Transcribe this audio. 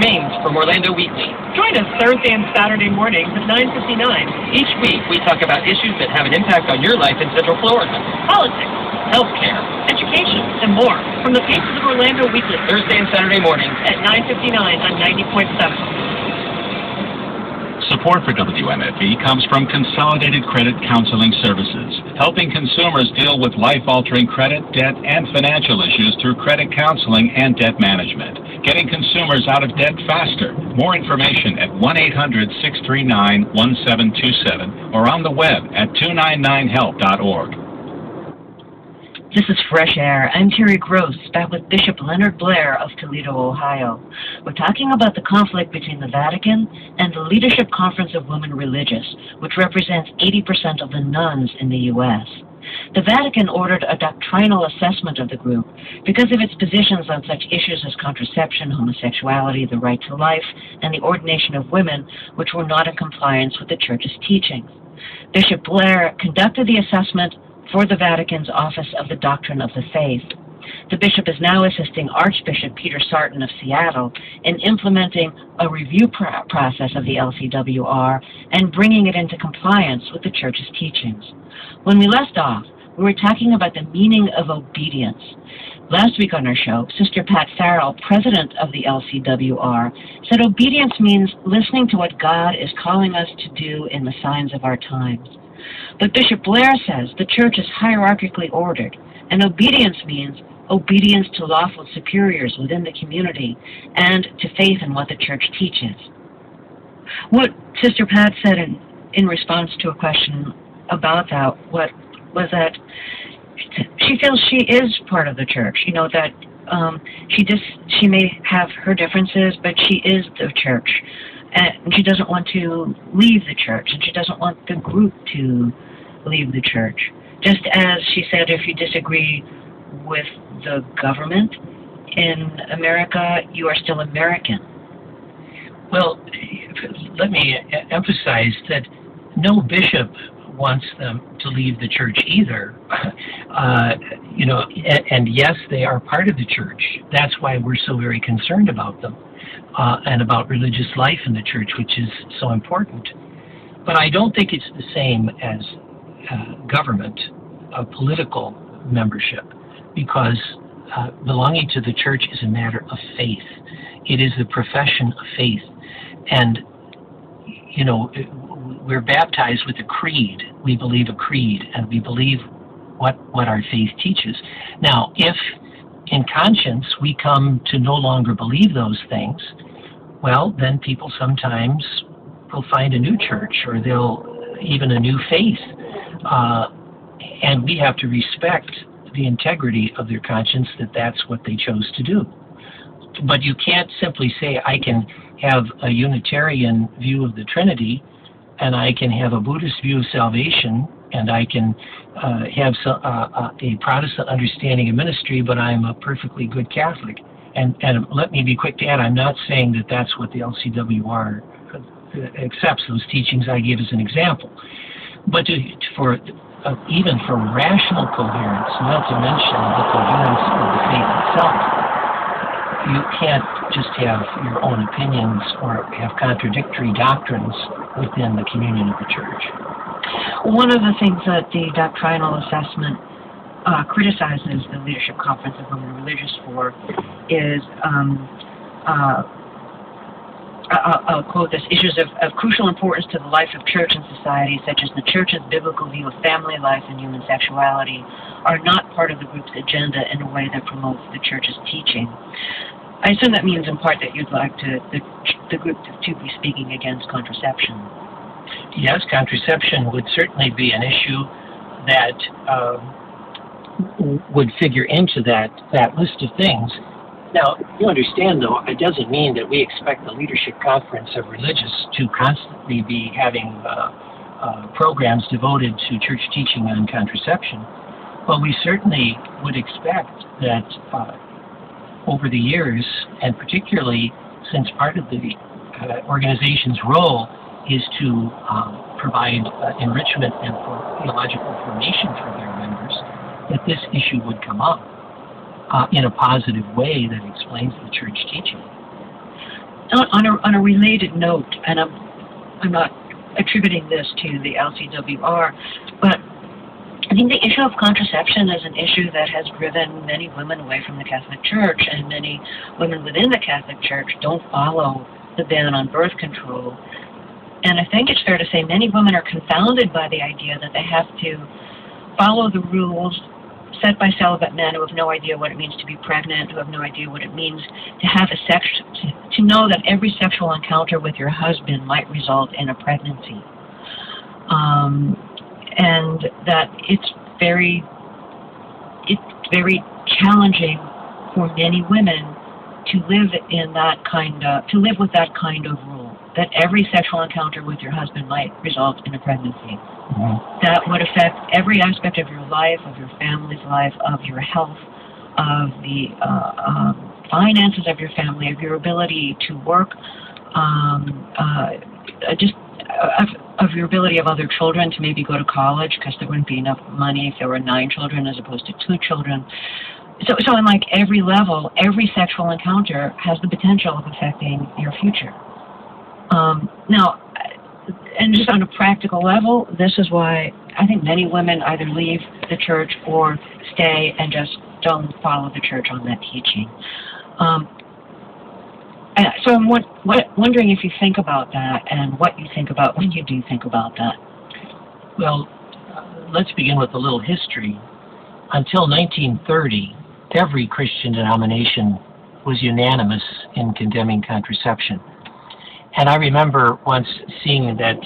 remains from Orlando Weekly. Join us Thursday and Saturday mornings at 9:59. Each week, we talk about issues that have an impact on your life in Central Florida. Politics, Healthcare. education, and more. From the pages of Orlando Weekly. Thursday and Saturday mornings. At 9:59 on 90.7. Support for WMFE comes from Consolidated Credit Counseling Services, helping consumers deal with life-altering credit, debt, and financial issues through credit counseling and debt management, getting consumers out of debt faster. More information at 1-800-639-1727 or on the web at 299help.org. This is Fresh Air. I'm Terry Gross, back with Bishop Leonard Blair of Toledo, Ohio. We're talking about the conflict between the Vatican and the Leadership Conference of Women Religious, which represents 80% of the nuns in the U.S. The Vatican ordered a doctrinal assessment of the group because of its positions on such issues as contraception, homosexuality, the right to life, and the ordination of women, which were not in compliance with the Church's teachings. Bishop Blair conducted the assessment for the Vatican's Office of the Doctrine of the Faith. The bishop is now assisting Archbishop Peter Sarton of Seattle in implementing a review process of the LCWR and bringing it into compliance with the Church's teachings. When we left off, we were talking about the meaning of obedience. Last week on our show, Sister Pat Farrell, president of the LCWR, said obedience means listening to what God is calling us to do in the signs of our times. But Bishop Blair says the Church is hierarchically ordered, and obedience means obedience to lawful superiors within the community and to faith in what the Church teaches. What Sister Pat said in response to a question about that was that she feels she is part of the Church. You know, that she may have her differences, but she is the Church. And she doesn't want to leave the Church, and she doesn't want the group to leave the Church. Just as she said, if you disagree with the government in America, you are still American. Well, let me emphasize that no bishop wants them to leave the Church either. And yes, they are part of the Church. That's why we're so very concerned about them. And about religious life in the Church, which is so important. But I don't think it's the same as government, political membership, because belonging to the Church is a matter of faith. It is the profession of faith. And, you know, we're baptized with a creed. We believe a creed, and we believe what our faith teaches. Now, if in conscience we come to no longer believe those things, well, then people sometimes will find a new church, or they'll even a new faith, and we have to respect the integrity of their conscience that that's what they chose to do. But you can't simply say, I can have a Unitarian view of the Trinity, and I can have a Buddhist view of salvation, and I can have a Protestant understanding of ministry, but I'm a perfectly good Catholic. And let me be quick to add, I'm not saying that that's what the LCWR accepts, those teachings I gave as an example. But even for rational coherence, not to mention the coherence of the faith itself, you can't just have your own opinions or have contradictory doctrines within the communion of the Church. One of the things that the doctrinal assessment criticizes the Leadership Conference of Women Religious for is, I'll quote this, issues of crucial importance to the life of church and society, such as the Church's biblical view of family life and human sexuality, are not part of the group's agenda in a way that promotes the Church's teaching. I assume that means in part that you'd like the group to be speaking against contraception. Yes, contraception would certainly be an issue that would figure into that list of things. Now, you understand, though, it doesn't mean that we expect the Leadership Conference of Religious to constantly be having programs devoted to church teaching on contraception. But we certainly would expect that over the years, and particularly since part of the organization's role is to provide enrichment and theological formation for their members, that this issue would come up in a positive way that explains the church teaching. On a related note, and I'm not attributing this to the LCWR, but I think the issue of contraception is an issue that has driven many women away from the Catholic Church, and many women within the Catholic Church don't follow the ban on birth control. And I think it's fair to say many women are confounded by the idea that they have to follow the rules set by celibate men who have no idea what it means to be pregnant, who have no idea what it means to have to know that every sexual encounter with your husband might result in a pregnancy. And that it's very challenging for many women to live with that kind of rule, that every sexual encounter with your husband might result in a pregnancy. Mm-hmm. That would affect every aspect of your life, of your family's life, of your health, of the finances of your family, of your ability to work, of your ability of other children to maybe go to college, because there wouldn't be enough money if there were 9 children as opposed to 2 children. So in like every level, every sexual encounter has the potential of affecting your future. Now, and just on a practical level, this is why I think many women either leave the church or stay and just don't follow the church on that teaching. So I'm wondering if you think about that and what you think about when you do think about that. Well, let's begin with a little history. Until 1930, every Christian denomination was unanimous in condemning contraception. And I remember once seeing that